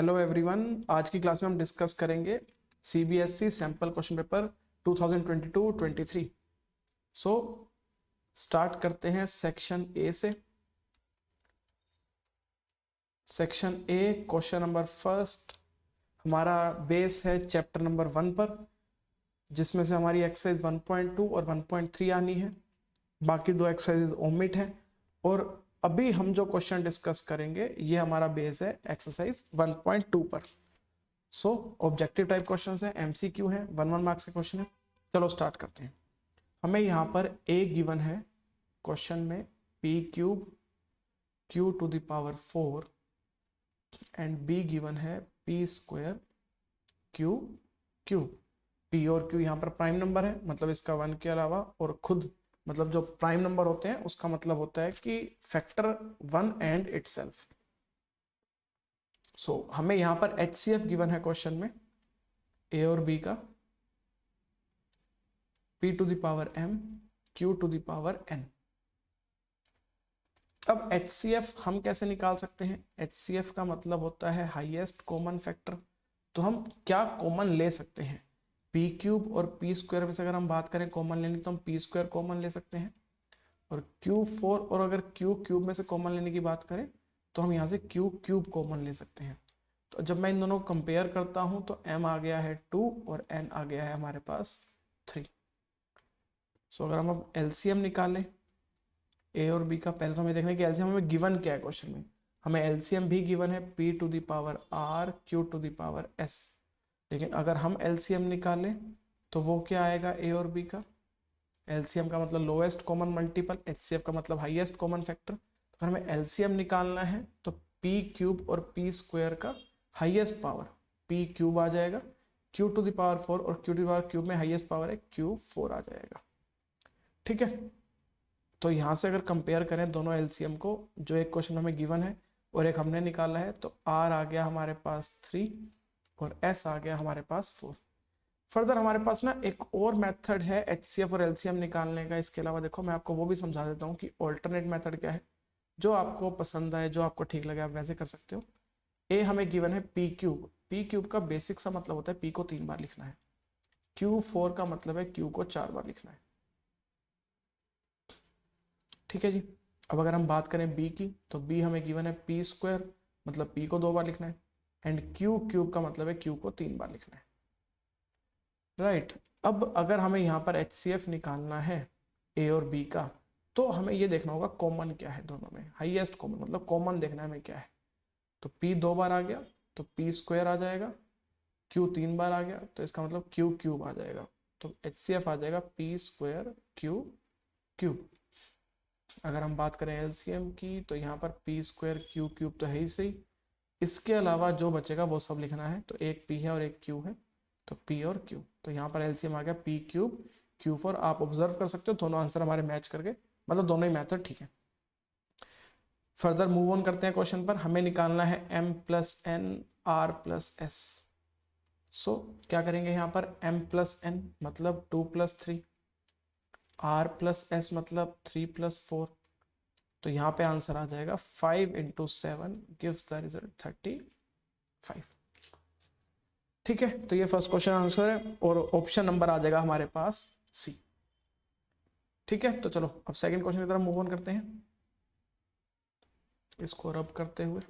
Hello everyone, आज की class में हम डिस्कस करेंगे CBSE sample question paper 2022-23। So start करते हैं सेक्शन ए से। Section A question number first हमारा बेस है चैप्टर नंबर 1 पर, जिसमें से हमारी एक्सरसाइज 1.2 और 1.3 आनी है। बाकी दो एक्सरसाइज ओमिट हैं। और अभी हम जो क्वेश्चन डिस्कस करेंगे ये हमारा बेस है एक्सरसाइज 1.2 पर। सो ऑब्जेक्टिव टाइप क्वेश्चन है, एमसीक्यू है, 1 मार्क्स के क्वेश्चन है। चलो स्टार्ट करते हैं। हमें यहाँ पर ए गिवन है क्वेश्चन में P cube Q to the power 4 and B given है P square Q cube. P और क्यू यहाँ पर प्राइम नंबर है, मतलब इसका 1 के अलावा, और खुद मतलब जो प्राइम नंबर होते हैं उसका मतलब होता है कि फैक्टर 1 एंड इटसेल्फ। सो हमें यहाँ पर एचसीएफ गिवन है क्वेश्चन में ए और बी का, p to the power m q to the power n। अब HCF हम कैसे निकाल सकते हैं? HCF का मतलब होता है हाईएस्ट कॉमन फैक्टर। तो हम क्या कॉमन ले सकते हैं? p क्यूब और p स्क्वायर में से अगर हम बात करें कॉमन लेने तो हम p स्क्वायर कॉमन ले सकते हैं, और Q4 और अगर Q क्यूब में से कॉमन लेने की बात करें तो हम यहाँ से Q क्यूब कॉमन ले सकते हैं। तो जब मैं इन दोनों को कंपेयर करता हूँ तो m आ गया है 2 और n आ गया है हमारे पास 3। सो अगर हम अब एलसीएम निकालें ए और बी का, पहले तो हमें देखना है कि एलसीएम हमें गिवन क्या है क्वेश्चन में। हमें एलसीएम भी गिवन है p to the power r q to the power s। लेकिन अगर हम एलसीएम निकालें तो वो क्या आएगा ए और बी का? एलसीएम का मतलब लोएस्ट कॉमन मल्टीपल, एचसीएफ का मतलब हाईएस्ट कॉमन फैक्टर। अगर हमें एलसीएम निकालना है तो p क्यूब और p स्क्वायर का हाईएस्ट पावर p क्यूब आ जाएगा, q टू द पावर 4 और q to the power cube में हाईएस्ट पावर है q4 आ जाएगा। ठीक है, तो यहाँ से अगर कंपेयर करें दोनों एलसीएम को, जो एक क्वेश्चन हमें गिवन है और एक हमने निकाला है, तो R आ गया हमारे पास 3 और S आ गया हमारे पास 4। फर्दर हमारे पास ना एक और मेथड है एचसीएफ और एलसीएम निकालने का। इसके अलावा देखो मैं आपको वो भी समझा देता हूँ कि ऑल्टरनेट मेथड क्या है। जो आपको पसंद आए, जो आपको ठीक लगे, आप वैसे कर सकते हो। ए हमें गिवन है पी क्यूब। पी क्यूब का बेसिक सा मतलब होता है पी को 3 बार लिखना है। Q4 का मतलब है Q को 4 बार लिखना है। ठीक है जी। अब अगर हम बात करें बी की, तो बी हमें गिवन है पी स्क्वायर, मतलब पी को 2 बार लिखना है, एंड क्यू क्यूब का मतलब है क्यू को 3 बार लिखना है। राइट। अब अगर हमें यहाँ पर एचसीएफ निकालना है ए और बी का, तो हमें ये देखना होगा कॉमन क्या है दोनों में। हाईएस्ट कॉमन मतलब कॉमन देखना है हमें क्या है। तो पी 2 बार आ गया तो पी स्क्वायर आ जाएगा, क्यू 3 बार आ गया तो इसका मतलब क्यू क्यूब आ जाएगा। तो एचसीएफ आ जाएगा पी स्क्वायर क्यू क्यूब। अगर हम बात करें एलसीएम की, तो यहाँ पर पी स्क्वायर क्यू क्यूब तो है ही सही, इसके अलावा जो बचेगा वो सब लिखना है। तो एक पी है और एक क्यू है, तो पी और क्यू। तो यहाँ पर एलसीएम आ गया पी क्यूब Q4। आप ऑब्जर्व कर सकते हो दोनों आंसर हमारे मैच करके, मतलब दोनों ही मेथड ठीक है। फर्दर मूव ऑन करते हैं क्वेश्चन पर। हमें निकालना है m plus N R plus S. So क्या करेंगे यहाँ पर? m प्लस एन मतलब 2 प्लस 3, r प्लस एस मतलब 3 प्लस 4। तो यहाँ पे आंसर आ जाएगा 5 इंटू 7 गिव्स द रिजल्ट 35। ठीक है, तो ये फर्स्ट क्वेश्चन आंसर है और ऑप्शन नंबर आ जाएगा हमारे पास सी। ठीक है, तो चलो अब सेकंड क्वेश्चन की तरफ मूव ऑन करते हैं, इसको रब करते हुए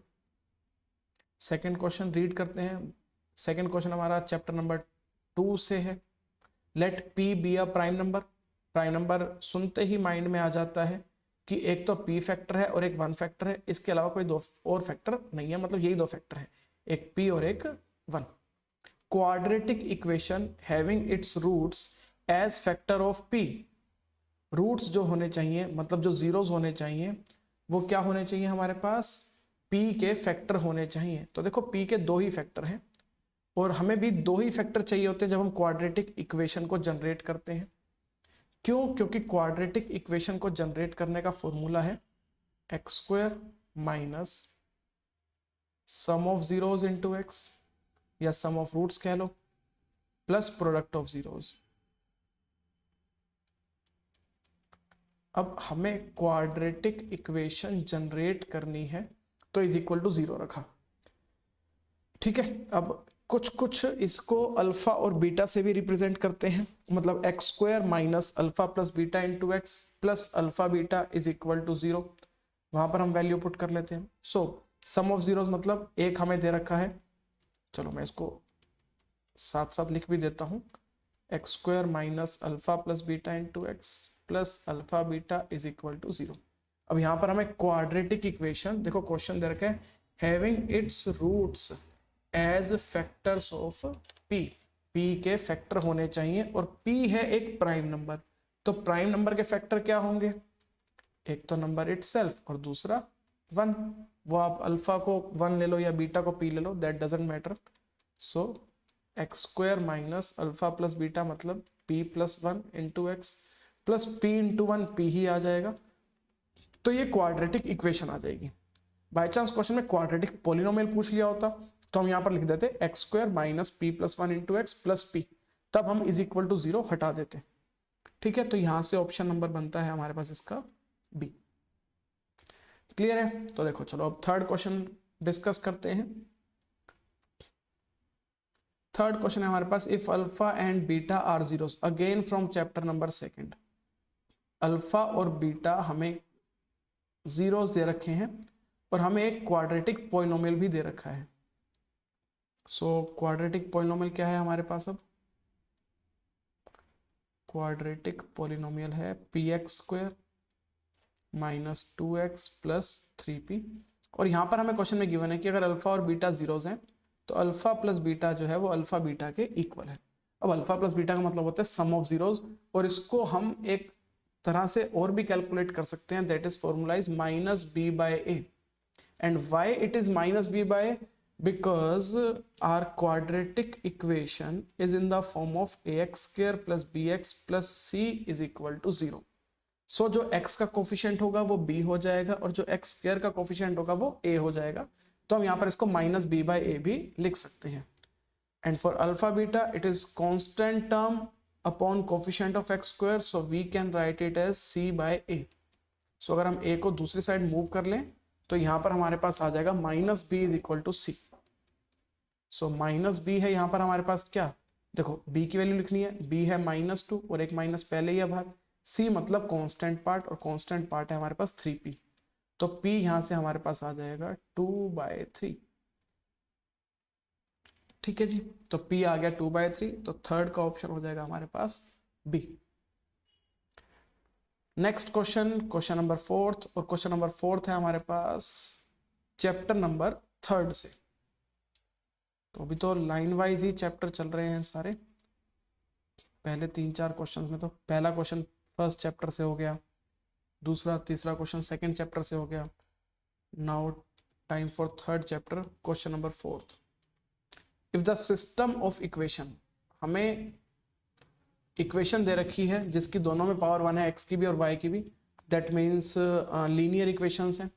सेकंड क्वेश्चन रीड करते हैं। सेकंड क्वेश्चन हमारा चैप्टर नंबर 2 से है। Let P be a prime number. Prime number सुनते ही माइंड में आ जाता है कि एक तो p फैक्टर है और एक 1 फैक्टर है, इसके अलावा कोई दो और फैक्टर नहीं है, मतलब यही दो फैक्टर है, एक p और एक 1। Quadratic equation having its roots as factor of p। Roots जो होने चाहिए, मतलब जो जीरोस होने चाहिए, वो क्या होने चाहिए हमारे पास? p के फैक्टर होने चाहिए। तो देखो p के 2 ही फैक्टर हैं और हमें भी 2 ही फैक्टर चाहिए होते हैं जब हम क्वाड्रेटिक इक्वेशन को जनरेट करते हैं। क्यों? क्योंकि क्वाड्रेटिक इक्वेशन को जनरेट करने का फॉर्मूला है x square minus sum of zeros into x, या सम ऑफ रूट्स कह लो, प्लस प्रोडक्ट ऑफ जीरोस। अब हमें क्वाड्रेटिक इक्वेशन जनरेट करनी है तो इज इक्वल टू 0 रखा। ठीक है, अब कुछ कुछ इसको अल्फा और बीटा से भी रिप्रेजेंट करते हैं, मतलब X square minus alpha plus beta into X plus alpha beta is equal to 0, वहां पर हम वैल्यू पुट कर लेते हैं। सो सम ऑफ जीरोस मतलब एक हमें दे रखा है, चलो मैं इसको साथ साथ लिख भी देता हूँ, X square minus alpha plus beta into X plus alpha beta is equal to 0। अब यहाँ पर हमें क्वाड्रेटिक इक्वेशन, देखो क्वेश्चन दे रखे हैं, having its roots as factors of P, P के फैक्टर होने चाहिए और पी है एक प्राइम नंबर, तो प्राइम नंबर के फैक्टर क्या होंगे, एक तो नंबर इटसेल्फ और दूसरा 1, वो आप अल्फा को 1 ले लो या बीटा को पी ले लो, that doesn't matter. So X square minus alpha plus beta मतलब P plus 1 into X plus P into 1 P ही आ जाएगा, तो ये क्वाड्रेटिक इक्वेशन आ जाएगी। बाय चांस क्वेश्चन में क्वाड्रेटिक पॉलिनोमियल पूछ लिया होता तो हम यहाँ पर लिख देते X square minus P plus 1 into X plus P, तब हम इज इक्वल टू 0 हटा देते। ठीक है, तो यहां से ऑप्शन नंबर बनता है हमारे पास इसका बी। क्लियर है, तो देखो चलो अब थर्ड क्वेश्चन डिस्कस करते हैं। थर्ड क्वेश्चन है हमारे पास, if alpha and beta are zeros, again from chapter number 2, alpha और बीटा हमें जीरोस दे रखे हैं और हमें एक क्वाड्रेटिक पॉलिनोमियल भी दे रखा है। सो क्वाड्रेटिक पॉलिनोमियल क्या है हमारे पास, अब क्वाड्रेटिक पॉलिनोमियल है P x square minus 2x plus 3p, और यहाँ पर हमें क्वेश्चन में गिवन है कि अगर अल्फा और बीटा जीरोस हैं तो अल्फा प्लस बीटा जो है वो अल्फा बीटा के इक्वल है। अब अल्फा प्लस बीटा का मतलब होता है सम ऑफ जीरोस, और इसको हम एक तरह से और भी कैलकुलेट कर सकते हैं, that is formula is minus B by A, and why it is minus B by, because our quadratic equation is in the form of ax square plus bx plus c is equal to 0। सो जो x का coefficient होगा वो b हो जाएगा और जो x square का coefficient होगा वो a हो जाएगा, तो हम यहाँ पर इसको माइनस बी बाई ए भी लिख सकते हैं। And for alpha beta it is constant term upon coefficient of x square, so we can write it as c by a। So अगर हम a को दूसरी साइड मूव कर लें तो यहाँ पर हमारे पास आ जाएगा minus B is equal to C. So minus B है यहाँ पर हमारे पास, क्या देखो b की वैल्यू लिखनी है, b है -2 और एक माइनस पहले ही है बाहर, c मतलब कांस्टेंट पार्ट और कांस्टेंट पार्ट है हमारे पास 3p, तो p यहाँ से हमारे पास आ जाएगा 2/3। ठीक है जी, तो p आ गया 2/3, तो थर्ड का ऑप्शन हो जाएगा हमारे पास b। Next question, question number 4, और क्वेश्चन नंबर 4 है हमारे पास चैप्टर नंबर 3 से। तो अभी तो लाइन वाइज ही चैप्टर चल रहे हैं सारे, पहले 3-4 क्वेश्चन में तो पहला क्वेश्चन फर्स्ट चैप्टर से हो गया, दूसरा तीसरा क्वेश्चन सेकंड चैप्टर से हो गया, now time for third chapter, question number 4। If the system of equation, हमें इक्वेशन दे रखी है जिसकी दोनों में पावर 1 है, एक्स की भी और वाई की भी, दैट मीन्स लीनियर इक्वेशंस हैं,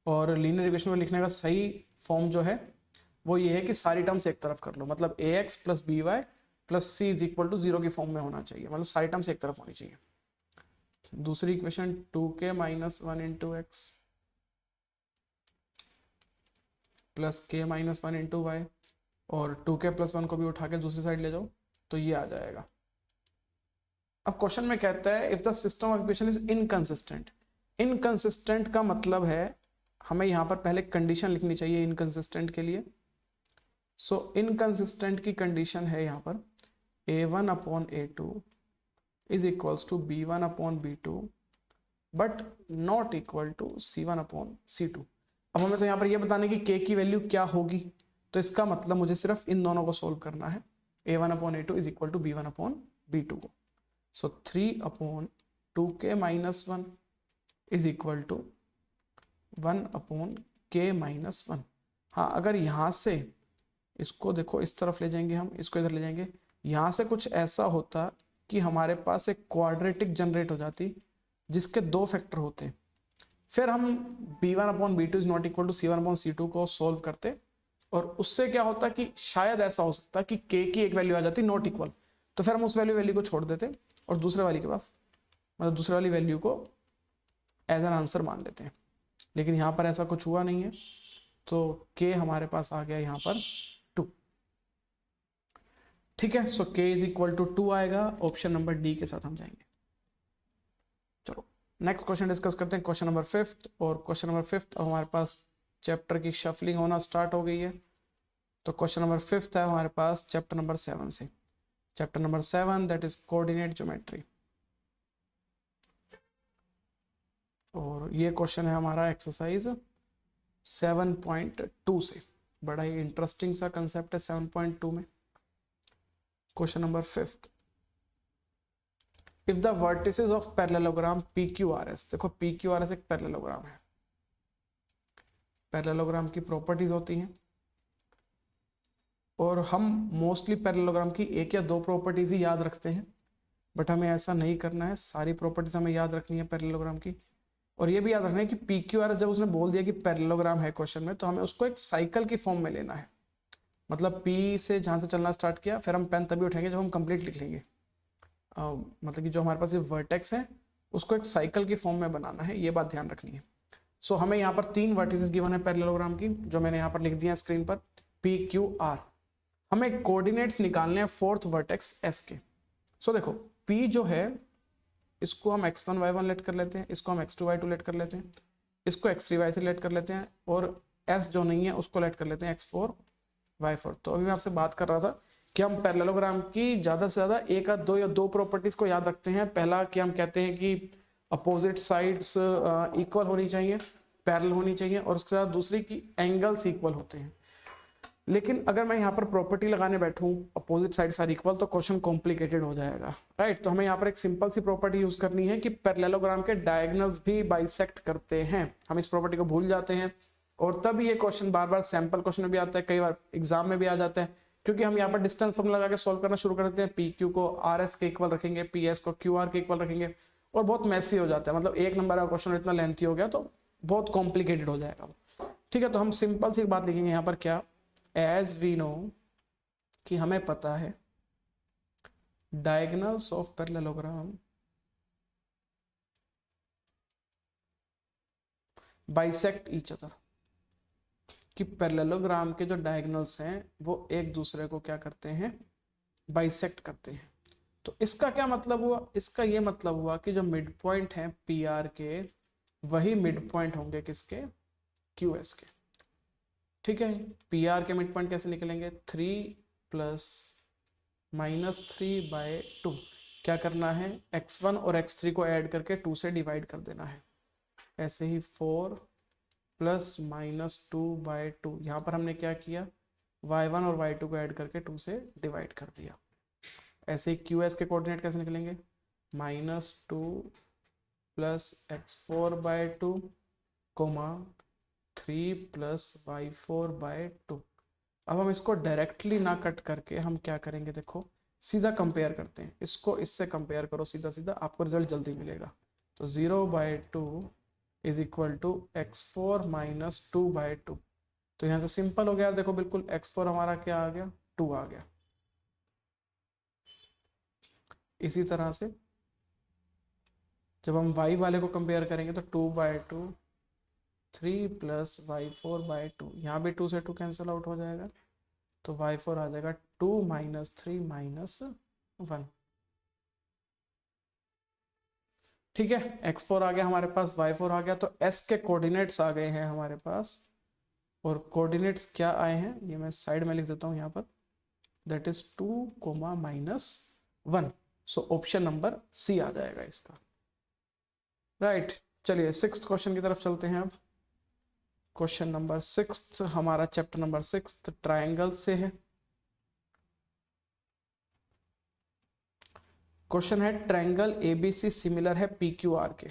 और लीनियर इक्वेशन में लिखने का सही फॉर्म जो है वो ये है कि सारी टर्म्स एक तरफ कर लो, मतलब A X plus B Y plus C is equal to 0 की फॉर्म में होना चाहिए, मतलब सारी टर्म्स एक तरफ होनी चाहिए। दूसरी equation 2k minus 1 into X plus k minus 1 into Y, और 2k प्लस 1 को भी उठा के दूसरी साइड ले जाओ तो ये आ जाएगा। अब क्वेश्चन में कहता है if the system of equation is inconsistent. Inconsistent का मतलब है हमें यहाँ पर पहले कंडीशन लिखनी चाहिए इनकंसिस्टेंट के लिए। सो इनकंसिस्टेंट की कंडीशन है यहाँ पर a1 upon a2 is equals to b1 upon b2 but not equal to c1 upon c2। अब हमें तो यहाँ पर यह बताने की k की वैल्यू क्या होगी, तो इसका मतलब मुझे सिर्फ इन दोनों को सोल्व करना है, a1 upon a2 is equal to b1 upon b2 को। So 3 upon 2k minus 1 is equal to 1 upon k minus 1। हाँ, अगर यहाँ से इसको देखो इस तरफ ले जाएंगे, हम इसको इधर ले जाएंगे, यहाँ से कुछ ऐसा होता कि हमारे पास एक क्वाड्रेटिक जनरेट हो जाती जिसके 2 फैक्टर होते, फिर हम b1 upon b2 is not equal to c1 upon c2 को सोल्व करते, और उससे क्या होता कि शायद ऐसा हो सकता कि k की एक वैल्यू आ जाती नॉट इक्वल, तो फिर हम उस वैल्यू को छोड़ देते और दूसरे वाली के पास, मतलब दूसरे वाली वैल्यू को एज एन आंसर मान लेते हैं। लेकिन यहाँ पर ऐसा कुछ हुआ नहीं है, तो k हमारे पास आ गया यहाँ पर ठीक है, सो k इज इक्वल टू 2 आएगा, ऑप्शन नंबर डी के साथ हम जाएंगे। चलो नेक्स्ट क्वेश्चन डिस्कस करते हैं, क्वेश्चन नंबर 5। और क्वेश्चन नंबर 5 अब हमारे पास चैप्टर की शफलिंग होना स्टार्ट हो गई है। तो क्वेश्चन नंबर 5 है हमारे पास चैप्टर नंबर 7 से, chapter number 7 that is coordinate geometry. और ये क्वेश्चन है हमारा एक्सरसाइज 7.2 से। बड़ा ही इंटरेस्टिंग सा कंसेप्ट है 7.2 में। Question number 5, if the vertices of parallelogram PQRS, देखो PQRS एक पैरेललोग्राम है, पैरेललोग्राम की प्रॉपर्टीज होती हैं और हम मोस्टली पैरेललोग्राम की एक या दो प्रॉपर्टीज ही याद रखते हैं, बट हमें ऐसा नहीं करना है, सारी प्रॉपर्टीज हमें याद रखनी है पैरेललोग्राम की। और ये भी याद रखना है कि PQRS जब उसने बोल दिया कि पैरेललोग्राम है क्वेश्चन में, तो हमें उसको एक साइकिल की फॉर्म में लेना है। मतलब P से जहाँ से चलना स्टार्ट किया, फिर हम पेन तभी उठाएंगे जब हम कंप्लीट लिख लेंगे। मतलब कि जो हमारे पास ये वर्टेक्स है उसको एक साइकिल की फॉर्म में बनाना है, ये बात ध्यान रखनी है। सो हमें यहाँ पर 3 वर्टिसेस गिवन है पैरेललोग्राम की, जो मैंने यहाँ पर लिख दिया स्क्रीन पर, PQR। हमें कोऑर्डिनेट्स निकालने हैं 4th वर्टेक्स S के। सो देखो P जो है इसको हम x1 y1 लेट कर लेते हैं, इसको हम x2 y2 लेट कर लेते हैं, इसको x3 y3 लेट कर लेते हैं, और S जो नहीं है उसको लेट कर लेते हैं x4 y4। तो अभी मैं आपसे बात कर रहा था कि हम पैरेललोग्राम की ज़्यादा से ज़्यादा एक या दो प्रॉपर्टीज को याद रखते हैं। पहला कि हम कहते हैं कि अपोजिट साइड्स इक्वल होनी चाहिए, पैरेलल होनी चाहिए, और उसके साथ दूसरी की एंगल्स इक्वल होते हैं। लेकिन अगर मैं यहाँ पर प्रॉपर्टी लगाने बैठूं अपोजिट साइड्स आर इक्वल, तो क्वेश्चन कॉम्प्लिकेटेड हो जाएगा, राइट। तो हमें यहाँ पर एक सिंपल सी प्रॉपर्टी यूज करनी है कि पैरेललोग्राम के डायगोनल्स भी बाइसेक्ट करते हैं। हम इस प्रॉपर्टी को भूल जाते हैं और तब ये क्वेश्चन बार बार सैंपल क्वेश्चन में भी आता है, कई बार एग्जाम में भी आ जाता है, क्योंकि हम यहाँ पर डिस्टेंस फॉर्मूला लगा के सॉल्व करना शुरू कर देते हैं। PQ को RS के इक्वल रखेंगे, PS को QR के इक्वल रखेंगे, और बहुत मैसी हो जाता है। मतलब एक नंबर का क्वेश्चन इतना लेंथी हो गया तो बहुत कॉम्प्लिकेटेड हो जाएगा। ठीक है, तो हम सिंपल सी बात लिखेंगे यहाँ पर, क्या, एज वी नो, कि हमें पता है diagonals of parallelogram bisect each other, कि पैरेललोग्राम के जो डायगोनल्स हैं वो एक दूसरे को क्या करते हैं, बाइसेक्ट करते हैं। तो इसका क्या मतलब हुआ, इसका ये मतलब हुआ कि जो मिड पॉइंट है PR के, वही मिड पॉइंट होंगे किसके, QS के। ठीक है, PR के मिड पॉइंट कैसे निकलेंगे, 3 प्लस -3/2। क्या करना है, x1 और x3 को ऐड करके 2 से डिवाइड कर देना है। ऐसे ही 4 प्लस -2/2, यहाँ पर हमने क्या किया, y1 और y2 को ऐड करके 2 से डिवाइड कर दिया। ऐसे ही QS के कोऑर्डिनेट कैसे निकलेंगे, -2 plus x4/2 coma 3 plus y4/2। अब हम इसको डायरेक्टली ना कट करके हम क्या करेंगे, देखो सीधा कंपेयर करते हैं, इसको इससे कंपेयर करो सीधा सीधा, आपको रिजल्ट जल्दी मिलेगा। तो 0/2 is equal to x4 minus 2/2। तो यहाँ से सिंपल हो गया, देखो बिल्कुल x4 हमारा क्या आ गया, 2 आ गया। इसी तरह से जब हम y वाले को कंपेयर करेंगे तो 2/2 3 प्लस y4/2, यहाँ भी 2 से 2 कैंसिल आउट हो जाएगा, तो y4 आ जाएगा 2 माइनस 3 माइनस 1। ठीक है, x4 आ गया हमारे पास, y4 आ गया, तो s के कोऑर्डिनेट्स आ गए हैं हमारे पास। और कोऑर्डिनेट्स क्या आए हैं, ये मैं साइड में लिख देता हूँ यहाँ पर, that is 2, -1। So option number C आ जाएगा इसका, राइट। चलिए 6th क्वेश्चन की तरफ चलते हैं अब। क्वेश्चन नंबर 6 हमारा चैप्टर नंबर 6 ट्राइंगल से है। क्वेश्चन है ट्रायंगल ABC सिमिलर है PQR के।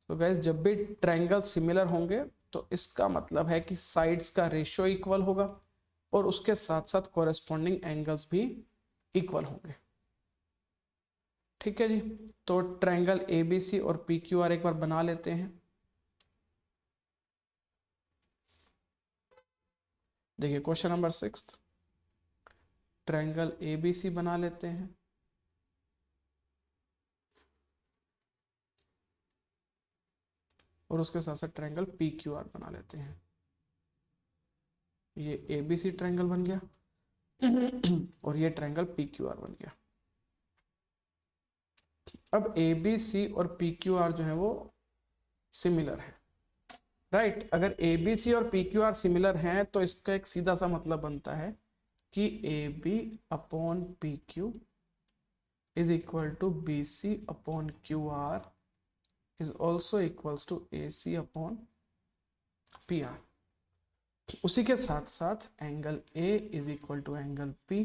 तो गाइस जब भी ट्रायंगल सिमिलर होंगे तो इसका मतलब है कि साइड्स का रेशियो इक्वल होगा और उसके साथ साथ कॉरेस्पॉन्डिंग एंगल्स भी इक्वल होंगे। ठीक है जी, तो ट्रायंगल ABC और PQR एक बार बना लेते हैं। देखिए क्वेश्चन नंबर 6, ट्रायंगल ABC बना लेते हैं। और उसके साथ साथ ट्रायंगल PQR बना लेते हैं। ये ABC ट्रायंगल बन गया। और ये ट्रायंगल पी क्यू आर बन गया। अब ए बी सी और पी क्यू आर जो है वो सिमिलर है, राइट। अगर ए बी सी और पी क्यू आर सिमिलर हैं तो इसका एक सीधा सा मतलब बनता है कि A B upon P Q is equal to B C upon Q R is also equals to A C upon P R. उसी के साथ साथ angle A is equal to angle P,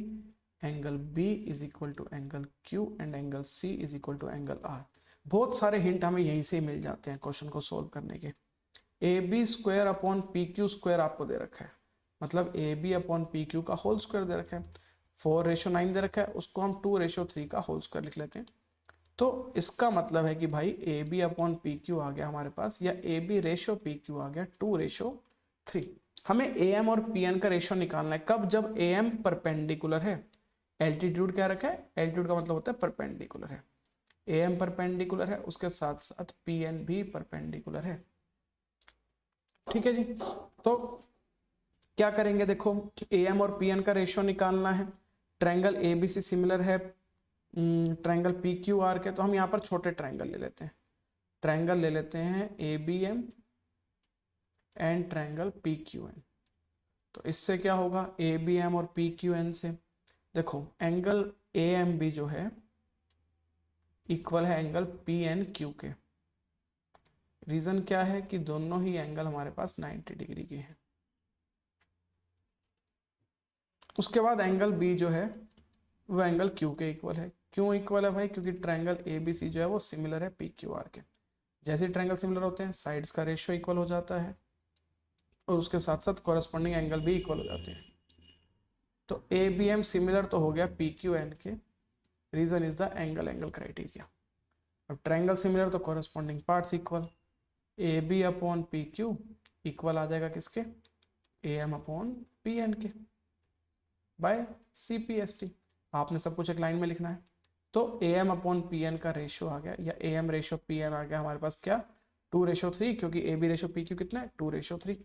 angle B is equal to angle Q and angle C is equal to angle R. बहुत सारे hint हमें यहीं से मिल जाते हैं क्वेश्चन को सोल्व करने के। A B square upon P Q square आपको दे रखा है, मतलब A B upon P Q का होल स्क्वायर दे रखा है। 4:9 दे रखा है, उसको हम 2:3 का होल स्क्वायर लिख लेते हैं। तो इसका मतलब है कि भाई A B upon P Q आ गया हमारे पास, या A B ratio P Q आ गया 2:3। हमें ए एम और पी एन का रेशो निकालना है, कब? जब ए एम परपेंडिकुलर है। एल्टीट्यूड क्या रखा है? एल्टीट्यूड का मतलब होता है परपेंडिकुलर है। ए एम परपेंडिकुलर है, उसके साथ साथ पी एन भी परपेंडिकुलर है। ठीक है जी। तो क्या करेंगे, देखो ए एम और पी एन का रेशियो निकालना है। Triangle A B C similar है ट्रायंगल पी क्यू आर के, तो हम यहाँ पर छोटे ट्रायंगल ले लेते हैं। ट्रायंगल ले लेते हैं A B M and triangle P Q N. तो इससे क्या होगा, ए बी एम और पी क्यू एन से देखो एंगल ए एम बी जो है इक्वल है एंगल पी एन क्यू के। रीजन क्या है कि दोनों ही एंगल हमारे पास 90 डिग्री के हैं। उसके बाद एंगल बी जो है वो एंगल क्यू के इक्वल है। क्यों इक्वल है भाई? क्योंकि ट्रायंगल ए बी सी जो है वो सिमिलर है पी क्यू आर के। जैसे ट्रायंगल सिमिलर होते हैं साइड्स का रेशियो इक्वल हो जाता है और उसके साथ साथ कॉरेस्पॉन्डिंग एंगल भी इक्वल हो जाते हैं। तो ए बी एम सिमिलर तो हो गया पी क्यू एन के, reason is the angle angle criteria. अब ट्रायंगल सिमिलर तो corresponding parts equal. A B upon P Q equal आ जाएगा किसके? A M upon P N के by C P S T. आपने सब कुछ एक लाइन में लिखना है। तो A M upon P N का रेशियो आ गया, या A M ratio P N आ गया हमारे पास क्या? 2:3, क्योंकि A B ratio P Q कितना है? 2:3।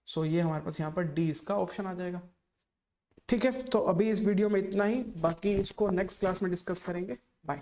सो ये हमारे पास यहाँ पर डी इसका ऑप्शन आ जाएगा। ठीक है, तो अभी इस वीडियो में इतना ही, बाकी इसको नेक्स्ट क्लास में डिस्कस करेंगे। बाय।